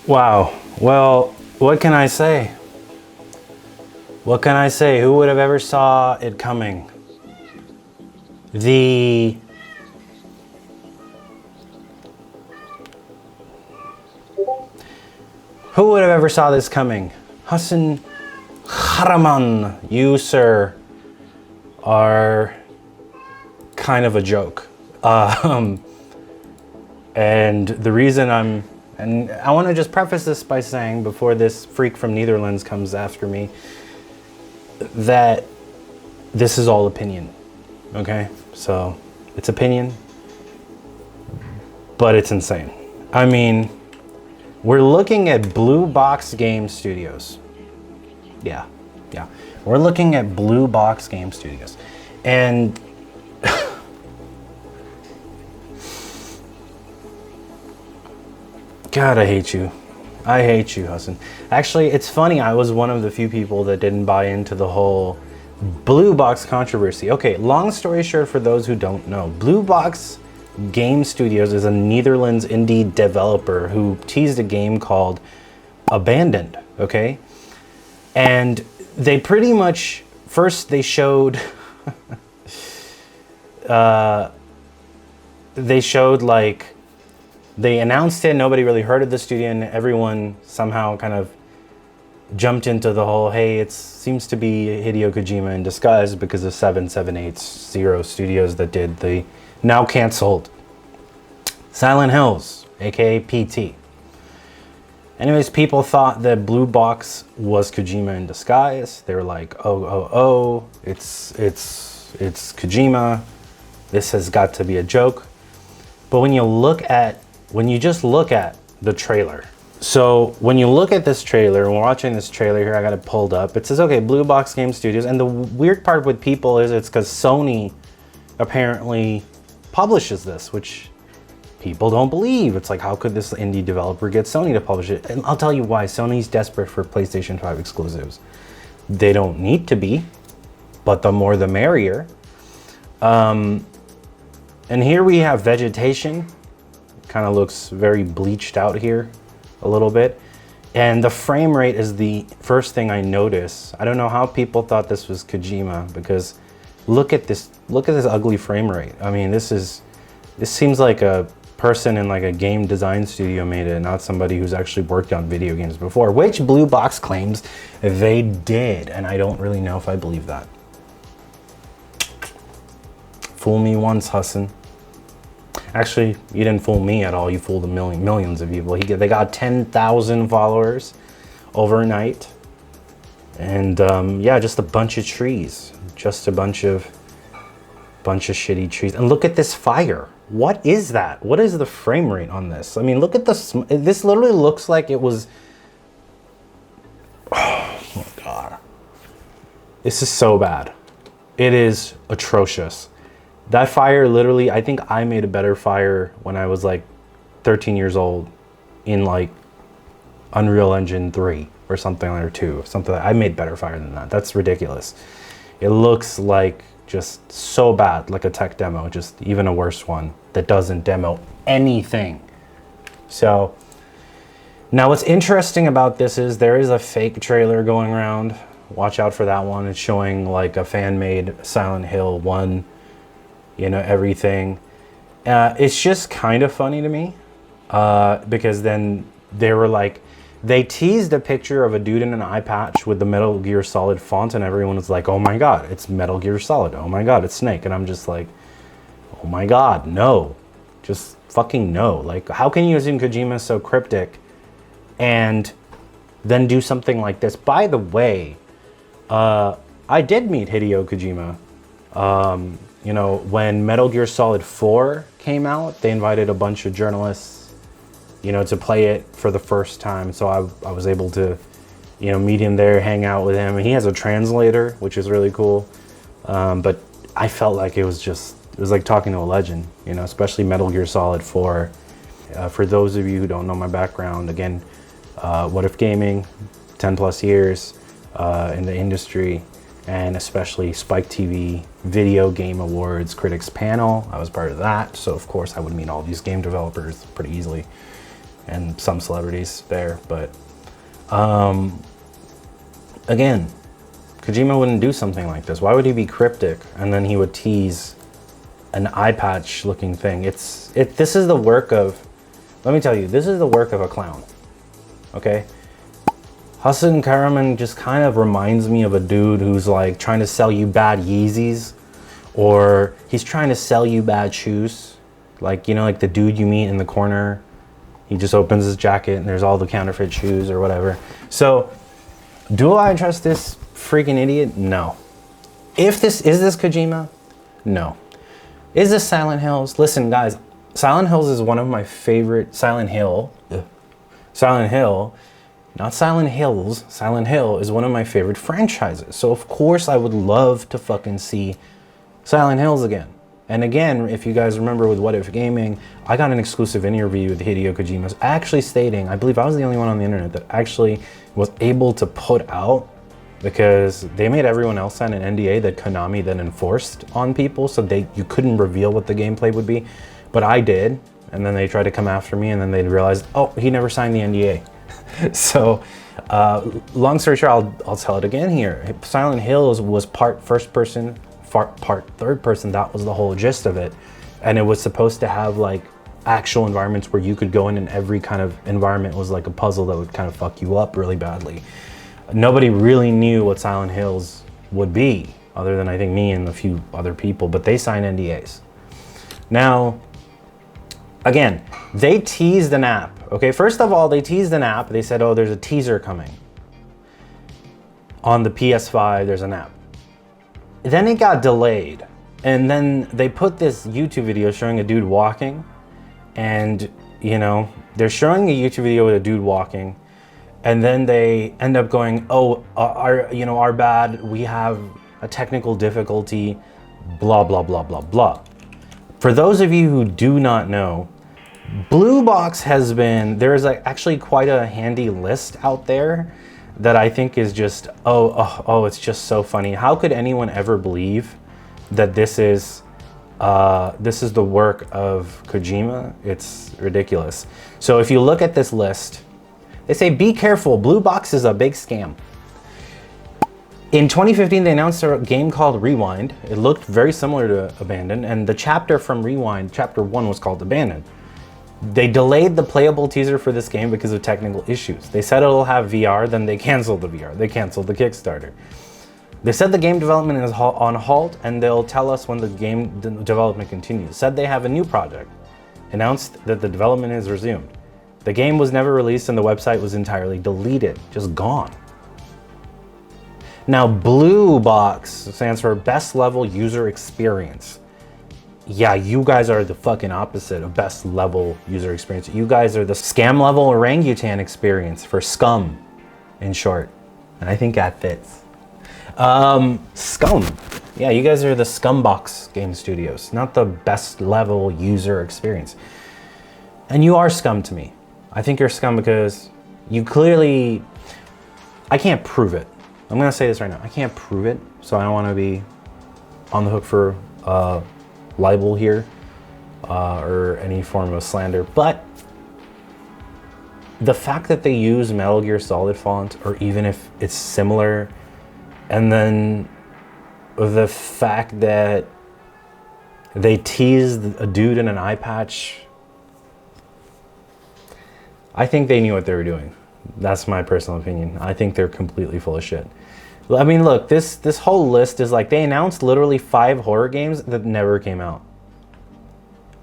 Wow. Well, what can I say? What can I say? Who would have ever saw it coming? Who would have ever saw this coming? Hassan Karaman, you, sir, are kind of a joke. And the reason and I want to just preface this by saying, before this freak from Netherlands comes after me, that this is all opinion, okay? So it's opinion, but it's insane. I mean, we're looking at Blue Box Game Studios. Yeah. We're looking at Blue Box Game Studios. And God, I hate you. I hate you, Hassan. Actually, it's funny. I was one of the few people that didn't buy into the whole Blue Box controversy. Okay, long story short, for those who don't know, Blue Box Game Studios is a Netherlands indie developer who teased a game called Abandoned, okay? And they pretty much, first they showed, they announced it, nobody really heard of the studio, and everyone somehow kind of jumped into the whole, hey, it seems to be Hideo Kojima in disguise because of 7780 Studios that did the now canceled Silent Hills, aka PT. Anyways, people thought that Blue Box was Kojima in disguise. They were like, oh, it's Kojima. This has got to be a joke. But when you just look at the trailer. So when you look at this trailer, and we're watching this trailer here, I got it pulled up. It says, okay, Blue Box Game Studios. And the weird part with people is it's because Sony apparently publishes this, which people don't believe. It's like, how could this indie developer get Sony to publish it? And I'll tell you why. Sony's desperate for PlayStation 5 exclusives. They don't need to be, but the more the merrier. And here we have vegetation. Kind of looks very bleached out here a little bit. And the frame rate is the first thing I notice. I don't know how people thought this was Kojima, because look at this ugly frame rate. I mean, this seems like a person in like a game design studio made it, not somebody who's actually worked on video games before, which Blue Box claims they did. And I don't really know if I believe that. Fool me once, Hassan. Actually, you didn't fool me at all. You fooled millions of people. They got 10,000 followers overnight. And yeah, just a bunch of trees. Just a bunch of shitty trees. And look at this fire. What is that? What is the frame rate on this? I mean, look at this. This literally looks like it was... Oh my God. This is so bad. It is atrocious. That fire literally, I think I made a better fire when I was like 13 years old in like Unreal Engine 3 or something, or 2, something like that. I made better fire than that. That's ridiculous. It looks like just so bad, like a tech demo, just even a worse one that doesn't demo anything. So now what's interesting about this is there is a fake trailer going around. Watch out for that one. It's showing like a fan-made Silent Hill 1, you know, everything. It's just kind of funny to me because then they were like, they teased a picture of a dude in an eye patch with the Metal Gear Solid font, and everyone was like, oh my God, it's Metal Gear Solid. Oh my God, it's Snake. And I'm just like, oh my God, no. Just fucking no. Like, how can you assume Kojima is so cryptic and then do something like this? By the way, I did meet Hideo Kojima. You know, when Metal Gear Solid 4 came out, they invited a bunch of journalists, you know, to play it for the first time. So I was able to, you know, meet him there, hang out with him. And he has a translator, which is really cool. But I felt like it was like talking to a legend, you know, especially Metal Gear Solid 4. For those of you who don't know my background, again, What If Gaming, 10 plus years in the industry. and especially Spike TV Video Game Awards Critics Panel. I was part of that, so of course I would meet all these game developers pretty easily, and some celebrities there. But again, Kojima wouldn't do something like this. Why would he be cryptic and then he would tease an eye patch looking thing? This is the work of, let me tell you, this is the work of a clown. Okay? Hasan Karaman just kind of reminds me of a dude who's like trying to sell you bad Yeezys, or he's trying to sell you bad shoes. Like, you know, like the dude you meet in the corner, he just opens his jacket and there's all the counterfeit shoes or whatever. So, do I trust this freaking idiot? No. Is this Kojima? No. Is this Silent Hills? Listen, guys, Silent Hills is one of my favorite. Silent Hill, not Silent Hills. Silent Hill is one of my favorite franchises. So of course I would love to fucking see Silent Hills again. And again, if you guys remember with What If Gaming, I got an exclusive interview with Hideo Kojima actually stating, I believe I was the only one on the internet that actually was able to put out, because they made everyone else sign an NDA that Konami then enforced on people, so you couldn't reveal what the gameplay would be. But I did, and then they tried to come after me, and then they realized, oh, he never signed the NDA. So, long story short, I'll tell it again here. Silent Hills was part first person, part third person. That was the whole gist of it. And it was supposed to have like actual environments where you could go in, and every kind of environment was like a puzzle that would kind of fuck you up really badly. Nobody really knew what Silent Hills would be, other than I think me and a few other people, but they signed NDAs. Now, again, they teased an app. Okay, first of all, they teased an app. They said, oh, there's a teaser coming. On the PS5, there's an app. Then it got delayed. And then they put this YouTube video showing a dude walking. And, you know, they're showing a YouTube video with a dude walking. And then they end up going, oh, our bad, we have a technical difficulty, blah, blah, blah, blah, blah. For those of you who do not know, Blue Box has been, there's actually quite a handy list out there that I think is just, it's just so funny. How could anyone ever believe that this is the work of Kojima? It's ridiculous. So if you look at this list, they say, be careful, Blue Box is a big scam. In 2015, they announced a game called Rewind. It looked very similar to Abandon, and the chapter from Rewind, chapter 1, was called Abandon. They delayed the playable teaser for this game because of technical issues. They said it'll have VR, then they canceled the VR. They canceled the Kickstarter. They said the game development is on halt, and they'll tell us when the game development continues. Said they have a new project. Announced that the development is resumed. The game was never released and the website was entirely deleted, just gone. Now, Blue Box stands for Best Level User Experience. Yeah, you guys are the fucking opposite of best level user experience. You guys are the scam level orangutan experience, for scum, in short. And I think that fits. Scum. Yeah, you guys are the Scumbox Game Studios, not the best level user experience. And you are scum to me. I think you're scum because you clearly, I can't prove it. I'm gonna say this right now. I can't prove it, so I don't wanna be on the hook for libel here or any form of slander. But the fact that they use Metal Gear Solid font, or even if it's similar, and then the fact that they teased a dude in an eye patch, I think they knew what they were doing. That's my personal opinion. I think they're completely full of shit. I mean, look, this whole list is like, they announced literally 5 horror games that never came out.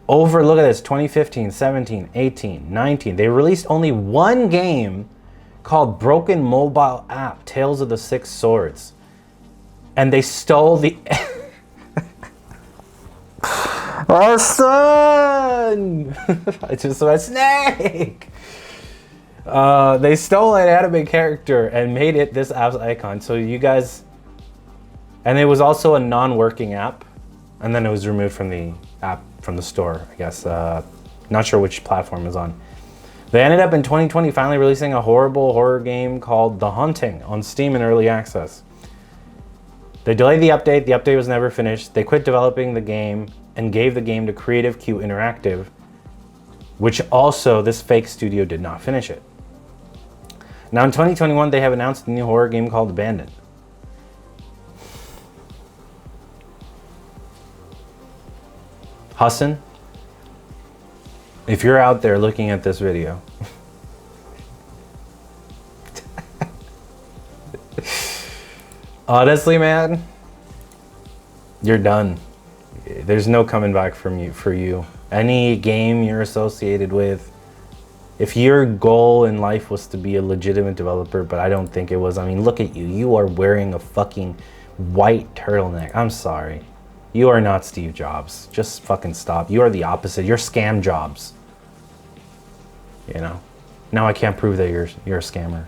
Look at this, 2015, 17, 18, 19. They released only one game called Broken Mobile App, Tales of the Six Swords. And they stole the... Oh, son! I just saw a snake! They stole an anime character and made it this app's icon. So you guys, and it was also a non-working app, and then it was removed from the app, from the store, I guess. Not sure which platform it was on. They ended up in 2020 finally releasing a horrible horror game called The Haunting on Steam in early access. They delayed the update. The update was never finished. They quit developing the game and gave the game to Creative Q Interactive, which also this fake studio did not finish it. Now in 2021, they have announced a new horror game called Abandoned. Hassan, if you're out there looking at this video, honestly, man, you're done. There's no coming back from you for you. Any game you're associated with, if your goal in life was to be a legitimate developer, but I don't think it was. I mean, look at you. You are wearing a fucking white turtleneck. I'm sorry. You are not Steve Jobs. Just fucking stop. You are the opposite. You're Scam Jobs. You know? Now I can't prove that you're a scammer.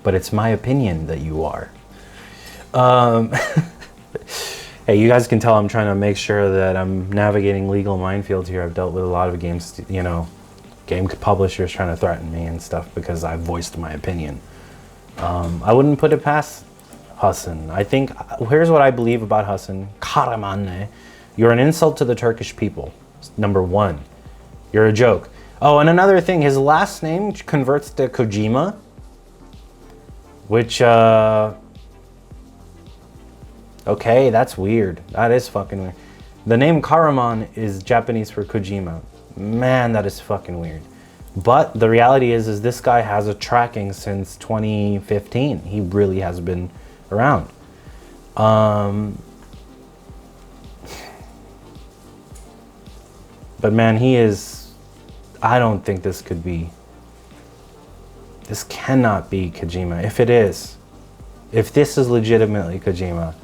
But it's my opinion that you are. Hey, you guys can tell I'm trying to make sure that I'm navigating legal minefields here. I've dealt with a lot of games, you know, game publishers trying to threaten me and stuff because I voiced my opinion. I wouldn't put it past Hassan. I think, here's what I believe about Hassan. Karaman, you're an insult to the Turkish people. Number one. You're a joke. Oh, and another thing, his last name converts to Kojima, which, okay, that's weird. That is fucking weird. The name Karaman is Japanese for Kojima. Man, that is fucking weird. But the reality is this guy has a tracking since 2015. He really has been around. But man, he is, I don't think this could be, this cannot be Kojima. If it is, if this is legitimately Kojima,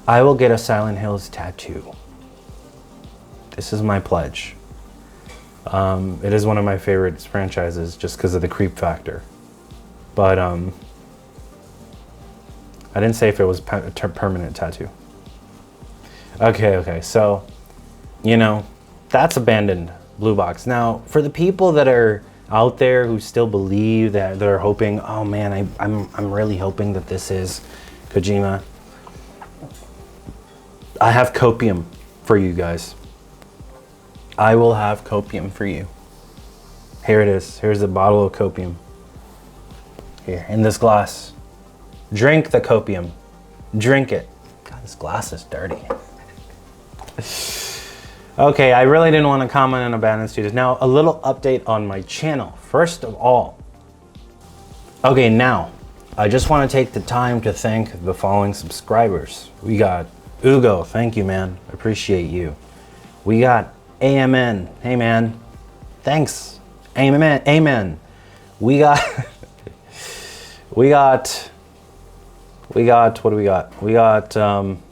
I will get a Silent Hills tattoo. This is my pledge. It is one of my favorite franchises just because of the creep factor. But I didn't say if it was a permanent tattoo. Okay, so, you know, that's Abandoned, Blue Box. Now, for the people that are out there who still believe that they're hoping, oh man, I'm really hoping that this is Kojima. I have copium for you guys. I will have copium for you. Here it is. Here's a bottle of copium. Here, in this glass. Drink the copium. Drink it. God, this glass is dirty. Okay, I really didn't want to comment on Abandoned Studios. Now, a little update on my channel. First of all, okay, now, I just want to take the time to thank the following subscribers. We got Ugo, thank you, man. Appreciate you. We got AMN. Hey, man. Thanks. Amen. Amen. We got, what do we got? We got, I'm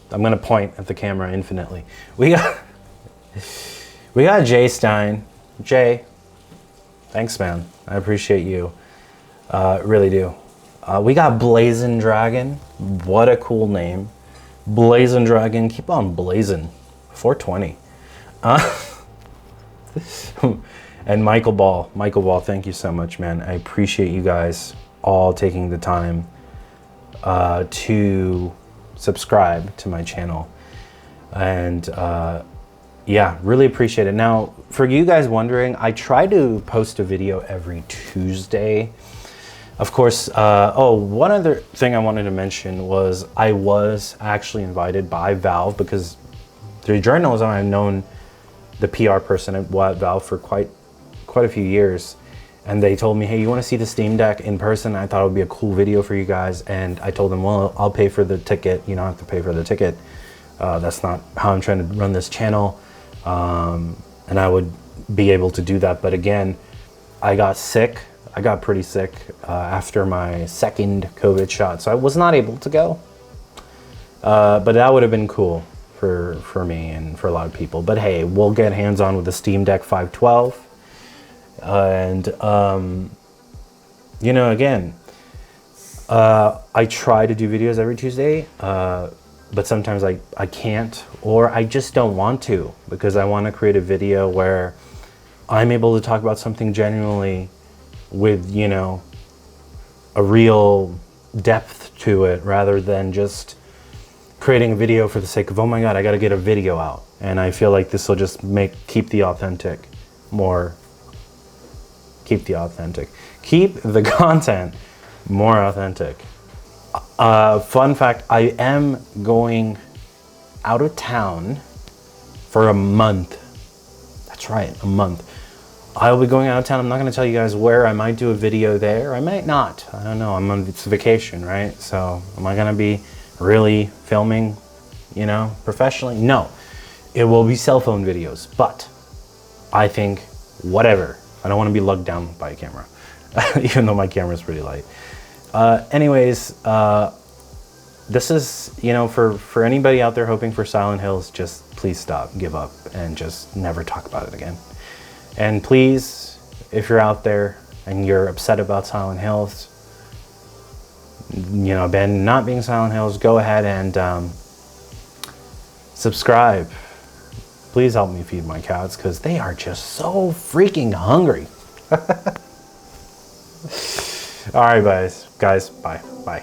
going to point at the camera infinitely. We got Jay Stein. Jay, thanks, man. I appreciate you. Really do. We got Blazing Dragon. What a cool name. Blazing Dragon, keep on blazing. 420. And Michael Ball, thank you so much, man. I appreciate you guys all taking the time to subscribe to my channel. And yeah, really appreciate it. Now, for you guys wondering, I try to post a video every Tuesday. Of course, one other thing I wanted to mention was I was actually invited by Valve because through journalism, I've known the PR person at Valve for quite a few years. And they told me, hey, you want to see the Steam Deck in person? I thought it would be a cool video for you guys. And I told them, well, I'll pay for the ticket. You don't have to pay for the ticket. That's not how I'm trying to run this channel. And I would be able to do that. But again, I got sick. I got pretty sick after my second COVID shot, so I was not able to go. But that would have been cool for me and for a lot of people. But hey, we'll get hands-on with the Steam Deck 512. And, you know, again, I try to do videos every Tuesday, but sometimes I can't, or I just don't want to, because I want to create a video where I'm able to talk about something genuinely with, you know, a real depth to it rather than just creating a video for the sake of, oh my God, I got to get a video out. And I feel like this will just keep the authentic content more authentic. Fun fact, I am going out of town for a month. That's right, a month. I'll be going out of town. I'm not going to tell you guys where. I might do a video there. I might not. I don't know. It's vacation, right? So am I going to be really filming, professionally? No. It will be cell phone videos. But I think whatever. I don't want to be lugged down by a camera, even though my camera is pretty light. This is, for anybody out there hoping for Silent Hills, just please stop, give up, and just never talk about it again. And please, if you're out there and you're upset about Silent Hills, Ben not being Silent Hills, go ahead and subscribe. Please help me feed my cats because they are just so freaking hungry. All right, guys, bye. Bye.